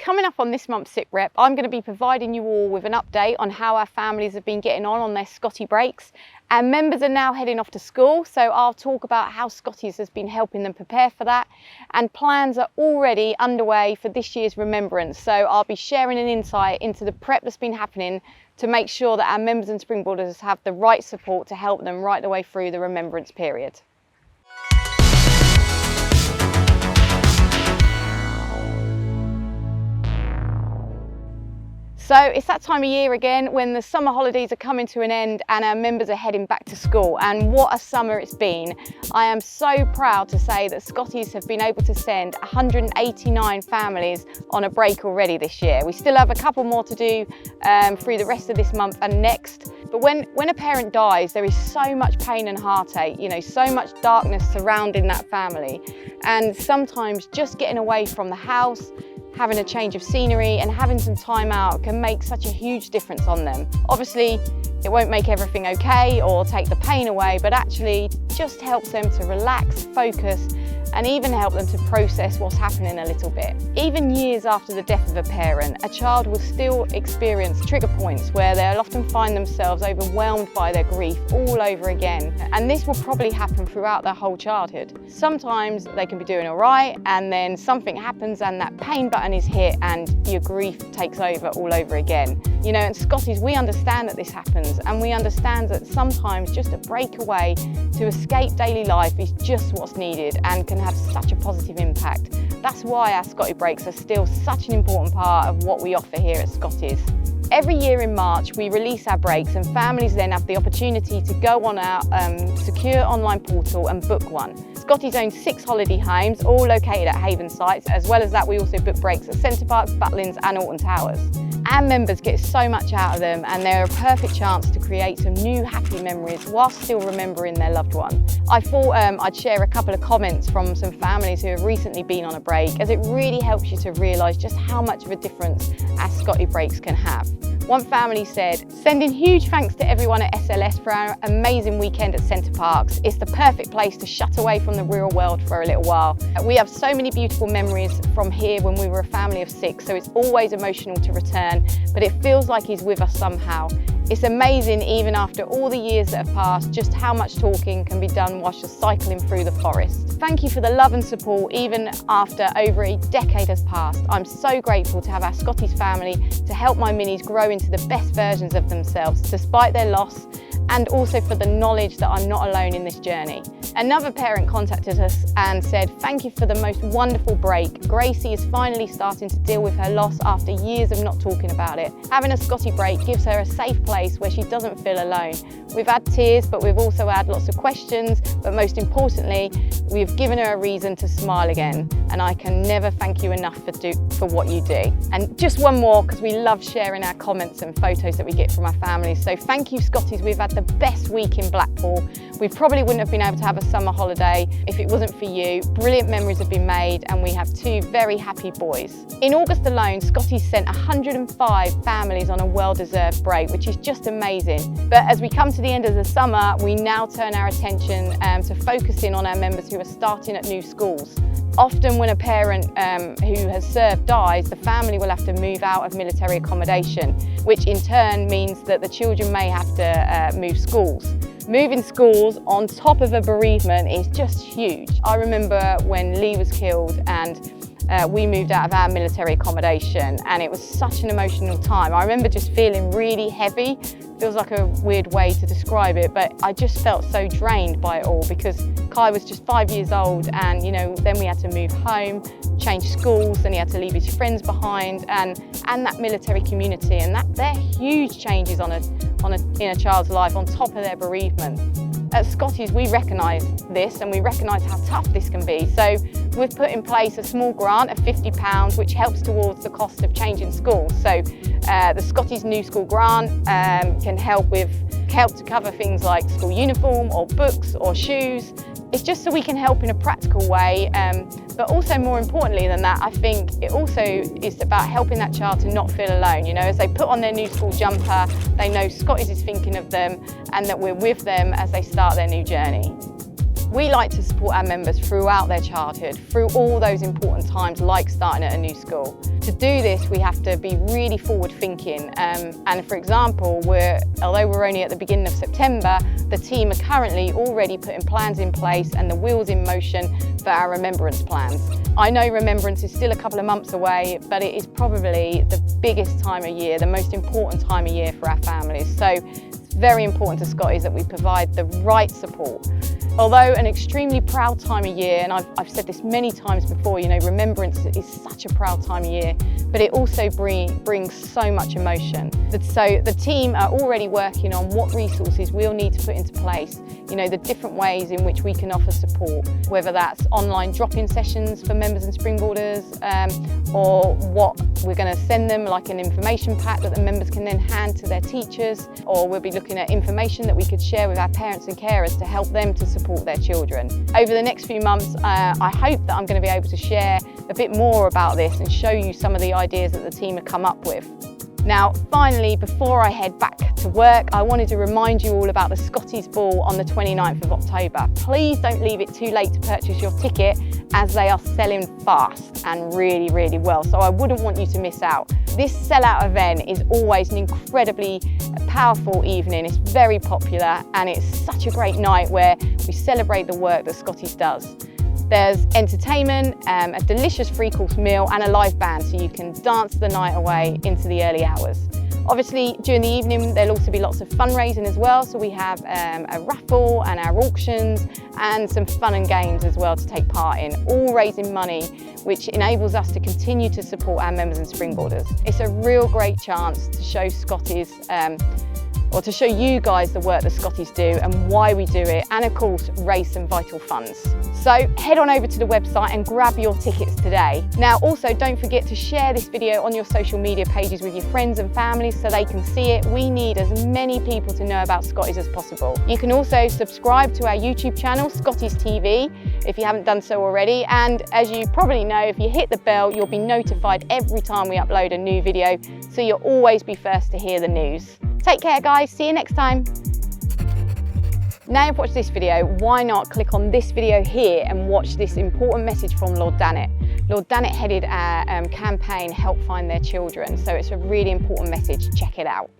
coming up on this month's SitRep, I'm going to be providing you all with an update on how our families have been getting on their Scotty Breaks. Our members are now heading off to school, so I'll talk about how Scottys has been helping them prepare for that, and plans are already underway for this year's Remembrance, so I'll be sharing an insight into the prep that's been happening to make sure that our members and springboarders have the right support to help them right the way through the Remembrance period. So it's that time of year again when the summer holidays are coming to an end and our members are heading back to school, and what a summer it's been. I am so proud to say that Scottys have been able to send 189 families on a break already this year. We still have a couple more to do through the rest of this month and next. But when a parent dies, there is so much pain and heartache, you know, so much darkness surrounding that family. And sometimes just getting away from the house, having a change of scenery and having some time out can make such a huge difference on them. Obviously, it won't make everything okay or take the pain away, but actually just helps them to relax, focus, and even help them to process what's happening a little bit. Even years after the death of a parent, a child will still experience trigger points where they'll often find themselves overwhelmed by their grief all over again. And this will probably happen throughout their whole childhood. Sometimes they can be doing all right, and then something happens and that pain button is hit and your grief takes over all over again. You know, and Scottys, we understand that this happens, and we understand that sometimes just a breakaway to escape daily life is just what's needed and can have such a positive impact. That's why our Scotty Breaks are still such an important part of what we offer here at Scottys. Every year in March we release our breaks, and families then have the opportunity to go on our secure online portal and book one. Scottys owns 6 holiday homes, all located at haven sites. As well as that, we also book breaks at Center Parcs, Butlins and Alton Towers. Our members get so much out of them, and they're a perfect chance to create some new happy memories whilst still remembering their loved one. I thought I'd share a couple of comments from some families who have recently been on a break, as it really helps you to realise just how much of a difference our Scotty Breaks can have. One family said, "Sending huge thanks to everyone at SLS for our amazing weekend at Center Parcs. It's the perfect place to shut away from the real world for a little while. We have so many beautiful memories from here when we were a family of 6, so it's always emotional to return, but it feels like he's with us somehow. It's amazing, even after all the years that have passed, just how much talking can be done whilst you're cycling through the forest. Thank you for the love and support even after over a decade has passed. I'm so grateful to have our Scottys family to help my minis grow into the best versions of themselves despite their loss, and also for the knowledge that I'm not alone in this journey." Another parent contacted us and said, "Thank you for the most wonderful break. Gracie is finally starting to deal with her loss after years of not talking about it. Having a Scotty break gives her a safe place where she doesn't feel alone. We've had tears, but we've also had lots of questions, but most importantly, we've given her a reason to smile again. And I can never thank you enough for what you do." And just one more, because we love sharing our comments and photos that we get from our families. So thank you, Scottys. We've had the best week in Blackpool. We probably wouldn't have been able to have a summer holiday if it wasn't for you. Brilliant memories have been made, and we have 2 very happy boys. In August alone, Scottys sent 105 families on a well-deserved break, which is just amazing. But as we come to the end of the summer, we now turn our attention to focusing on our members who are starting at new schools. Often when a parent who has served dies, the family will have to move out of military accommodation, which in turn means that the children may have to move schools. Moving schools on top of a bereavement is just huge. I remember when Lee was killed and we moved out of our military accommodation, and it was such an emotional time. I remember just feeling really heavy. Feels like a weird way to describe it, but I just felt so drained by it all, because Kai was just 5 years old, and you know, then we had to move home, change schools, and he had to leave his friends behind, and that military community, and they're huge changes in a child's life on top of their bereavement. At Scottys, we recognise this, and we recognise how tough this can be. So we've put in place a small grant of £50, which helps towards the cost of changing schools. So the Scottys New School Grant can help to cover things like school uniform or books or shoes. It's just so we can help in a practical way, but also more importantly than that, I think it also is about helping that child to not feel alone. You know, as they put on their new school jumper, they know Scottys is thinking of them and that we're with them as they start their new journey. We like to support our members throughout their childhood, through all those important times like starting at a new school. To do this, we have to be really forward thinking. And for example, although we're only at the beginning of September, the team are currently already putting plans in place and the wheels in motion for our Remembrance Plans. I know Remembrance is still a couple of months away, but it is probably the biggest time of year, the most important time of year for our families. So it's very important to Scottys that we provide the right support. Although an extremely proud time of year, and I've said this many times before, you know, Remembrance is such a proud time of year, but it also brings so much emotion. So the team are already working on what resources we'll need to put into place, you know, the different ways in which we can offer support, whether that's online drop-in sessions for members and springboarders, or what we're going to send them, like an information pack that the members can then hand to their teachers, or we'll be looking at information that we could share with our parents and carers to help them to support their children. Over the next few months, I hope that I'm going to be able to share a bit more about this and show you some of the ideas that the team have come up with. Now, finally, before I head back to work, I wanted to remind you all about the Scottys Ball on the 29th of October. Please don't leave it too late to purchase your ticket, as they are selling fast and really, really well. So I wouldn't want you to miss out. This sellout event is always an incredibly powerful evening. It's very popular and it's such a great night where we celebrate the work that Scottys does. There's entertainment, a delicious three-course meal and a live band, so you can dance the night away into the early hours. Obviously, during the evening, there'll also be lots of fundraising as well. So we have a raffle and our auctions and some fun and games as well to take part in, all raising money, which enables us to continue to support our members and springboarders. It's a real great chance to show Scottys, or to show you guys the work that Scottys do and why we do it, and of course raise some vital funds. So head on over to the website and grab your tickets today. Now also don't forget to share this video on your social media pages with your friends and families so they can see it. We need as many people to know about Scottys as possible. You can also subscribe to our YouTube channel, Scottys TV, if you haven't done so already, and as you probably know, if you hit the bell you'll be notified every time we upload a new video, so you'll always be first to hear the news. Take care guys, see you next time. Now you've watched this video, why not click on this video here and watch this important message from Lord Dannet. Lord Dannet headed our campaign Help Find Their Children, so it's a really important message, check it out.